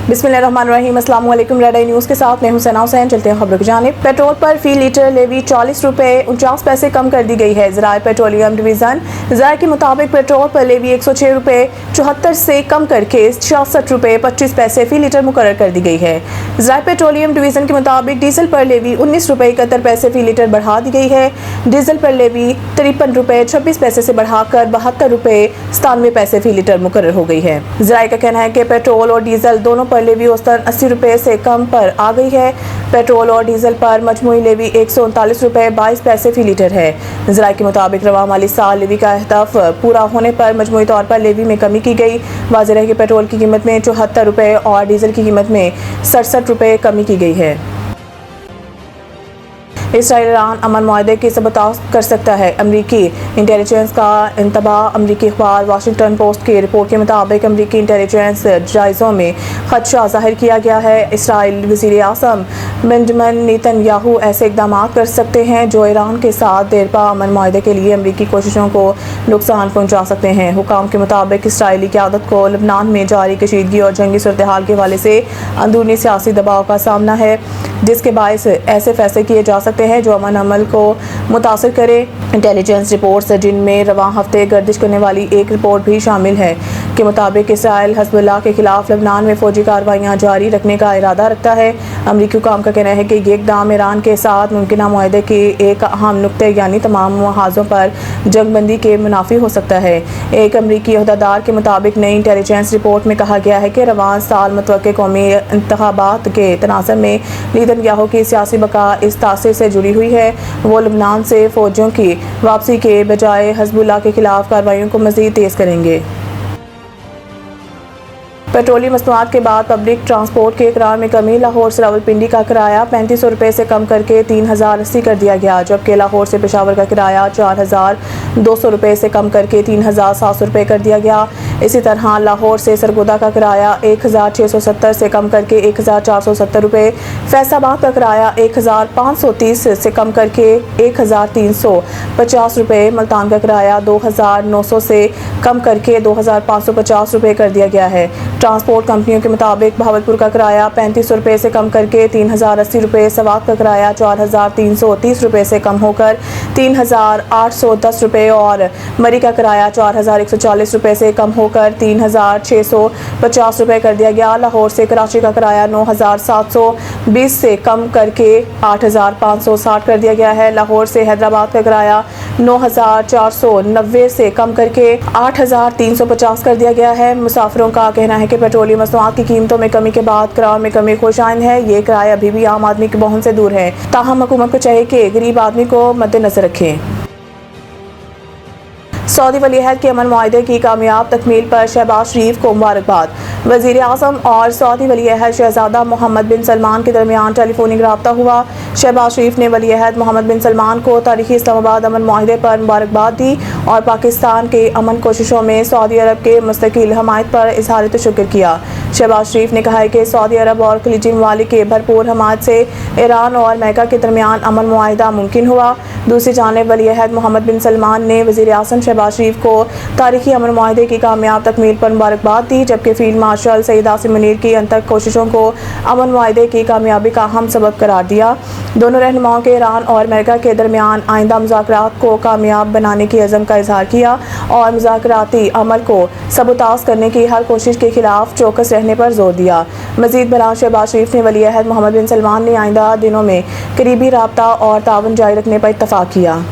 बिस्मिल्लाहिर्रहमानिर्रहीम। अस्सलाम वालेकुम। रेड आई न्यूज़ के साथ मैं हूं सना हुसैन। चलते हैं खबरों की जानिब। पेट्रोल पर फी लीटर लेवी 40 रुपये 49 पैसे कम कर दी गई है। ज़राए पेट्रोलियम डिवीज़न ज़राए के मुताबिक पेट्रोल पर लेवी 106 रुपये 74 से कम करके 66 रुपये 25 पैसे फी लीटर मुकर्रर कर दी गई है। ज़राए पेट्रोलियम डिवीज़न के मुताबिक डीजल पर लेवी 19 रुपये 71 पैसे फी लीटर बढ़ा दी गई है। डीजल पर लेवी 53 रुपये 26 पैसे से बढ़ाकर 72 रुपये 97 पैसे फी लीटर मुकर्रर हो गई है। ज़राए का कहना है कि पेट्रोल और डीजल दोनों पर लेवी औसतन 80 रुपये से कम पर आ गई है। पेट्रोल और डीजल पर मजमूई लेवी 139 रुपये 22 पैसे फी लीटर है। ज़राए के मुताबिक रवा माली साल लेवी का अहदाफ पूरा होने पर मजमूई तौर पर लेवी में कमी की गई। वाज़ेह है कि पेट्रोल की कीमत में 74 रुपये और डीजल की कीमत में 67 रुपये कमी की गई है। इसराइल ईरान अमन मुआहदे की सबूतात कर सकता है। अमरीकी इंटेलिजेंस का इंतबाह। अमरीकी अखबार वाशिंगटन पोस्ट की रिपोर्ट के मुताबिक अमरीकी इंटेलिजेंस जायज़ों में खदशा जाहिर किया गया है। इसराइल वज़ीर आज़म बेंजामिन नेतन्याहू ऐसे इक़दाम कर सकते हैं जो ईरान के साथ देरपा अमन मुआहदे के लिए अमरीकी कोशिशों को नुकसान पहुँचा सकते हैं। हुकाम के मुताबिक इसराइली क़यादत को लबनान में जारी कशीदगी और जंगी सूरत हाल के हवाले से अंदरूनी सियासी दबाव का सामना है, जिसके बायस ऐसे फैसले किए जा सकते हैं जो अमन अमल को मुतासर करे। इंटेलिजेंस रिपोर्ट्स जिनमें रवां हफ्ते गर्दिश करने वाली एक रिपोर्ट भी शामिल है के मुताबिक इसराइल हिज़्बुल्लाह के खिलाफ लबनान में फौजी कार्रवाइयाँ जारी रखने का इरादा रखता है। अमरीकी हुकाम का कहना है कि ये इक़दाम ईरान के साथ मुमकिन मुआहदे के एक अहम नुक्ते यानी तमाम मुहाज़ों पर जंगबंदी के मुनाफी हो सकता है। एक अमरीकी अहदेदार के मुताबिक नई इंटेलिजेंस रिपोर्ट में कहा गया है कि रवां साल मुतवक्के कौमी इंतखाबात के तनाज़ुर में नेतन्याहू की सियासी बका इस तासीर से जुड़ी हुई है। वो लबनान से फौजियों की वापसी के बजाय हिज़्बुल्लाह के खिलाफ कार्रवाइयों को मज़ीद तेज़ करेंगे। पेट्रोलियम मसनूआत के बाद पब्लिक ट्रांसपोर्ट के किराए में कमी। लाहौर से रावलपिंडी का किराया 3500 रुपये से कम करके 3080 कर दिया गया, जबकि लाहौर से पेशावर का किराया 4200 रुपये से कम करके 3700 रुपये कर दिया गया। इसी तरह लाहौर से सरगोदा का किराया 1670 से कम करके 1470 रुपये, फैसलाबाद का किराया 1530 से कम करके 1350 रुपये, मुल्तान का किराया 2900 से कम करके 2550 रुपये कर दिया गया है। ट्रांसपोर्ट कंपनियों के मुताबिक बहावलपुर का किराया 3500 रुपये से कम करके 3080 रुपये, सवात का किराया 4330 रुपये से कम होकर 3810 रुपये और मरी का किराया 4140 रुपये से कम होकर 3650 रुपये कर दिया गया। लाहौर से कराची का किराया 9720 से कम करके 8560 कर दिया गया है। लाहौर से हैदराबाद का किराया 9490 से कम करके 8350 कर दिया गया है। मुसाफिरों का कहना है कि पेट्रोलियम मसनूआत की कीमतों में कमी के बाद किराए में कमी खुशाइन है। ये किराए अभी भी आम आदमी के पहुंच से दूर है, ताहम हुकूमत को चाहिए कि गरीब आदमी को मद्देनजर रखें। सऊदी वली-अहद के अमन मुआहदे की कामयाब तकमील पर शहबाज शरीफ को मुबारकबाद। वज़ीर आज़म और सऊदी वली-अहद शहज़ादा मोहम्मद बिन सलमान के दरमियान टेलीफोनिक रब्ता हुआ। शहबाज शरीफ ने वली-अहद मोहम्मद बिन सलमान को तारीखी इस्लामाबाद अमन मुआहदे पर मुबारकबाद दी और पाकिस्तान के अमन कोशिशों में सऊदी अरब के मुस्तकिल हमायत पर इज़हार शुक्र किया। शहबाज शरीफ ने कहा है कि सऊदी अरब और खलीजी ममालिक के भरपूर हमायत से ईरान और अमेरिका के दरमियान अमन मुआहदा मुमकिन हुआ। दूसरी जानिब वली-अहद मोहम्मद बिन सलमान ने वज़ीर आज़म शहबाज शरीफ को तारीखी अमन मुआहदे की कामयाब तकमील पर मुबारकबाद दी, जबकि फील्ड मार्शल सईद आसिम मुनीर की अंतक कोशिशों को अमन मुआहदे की कामयाबी का अहम सबब करार दिया। दोनों रहनुमाओं के ईरान और अमेरिका के दरमियान आइंदा मुज़ाकरात को कामयाब बनाने की अज़म का इजहार किया और मुज़ाकराती अमल को सबूताज करने की हर कोशिश के खिलाफ चौकस रहने पर जोर दिया। मज़ीद बरां शहबाज शरीफ ने वली-अहद मोहम्मद बिन सलमान ने आइंदा दिनों में करीबी राब्ता और ताउन जारी रखने पर इत्तफाक किया।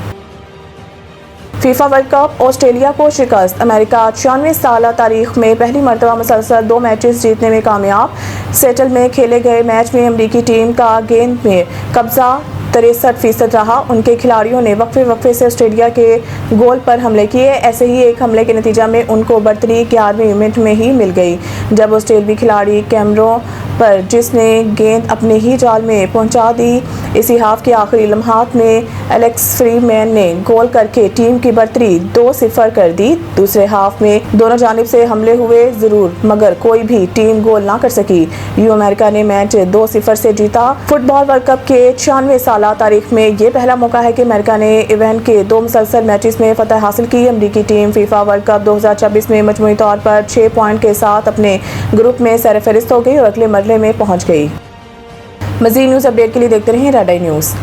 फीफा वर्ल्ड कप ऑस्ट्रेलिया को शिकस्त। अमेरिका 96 साल तारीख में पहली मरतबा मुसलसल 2 मैचेस जीतने में कामयाब। सेटल में खेले गए मैच में अमरीकी टीम का गेंद में कब्जा 63% रहा। उनके खिलाड़ियों ने वक्फे से ऑस्ट्रेलिया के गोल पर हमले किए। ऐसे ही एक हमले के नतीजा में उनको बढ़तरी 11वें मिनट में ही मिल गई, जब ऑस्ट्रेलियावी खिलाड़ी कैमरों पर जिसने गेंद अपने ही जाल में पहुंचा दी। इसी हाफ के आखिरी लम्हात में एलेक्स फ्रीमैन ने गोल करके टीम की बढ़तरी 2-0 कर दी। दूसरे हाफ में दोनों जानिब से हमले हुए जरूर, मगर कोई भी टीम गोल ना कर सकी। यू अमेरिका ने मैच 2-0 से जीता। फुटबॉल वर्ल्ड कप के 96 साल तारीख में ये पहला मौका है कि अमेरिका ने इवेंट के 2 मुसलसल मैचेस में फतह हासिल की। अमेरिकी टीम फीफा वर्ल्ड कप 2026 में मजमूई तौर पर 6 पॉइंट के साथ अपने ग्रुप में सरफहरिस्त हो गई और अगले मरहले में पहुंच गई। मज़ीद न्यूज़ अपडेट के लिए देखते रहें रेड आई न्यूज़।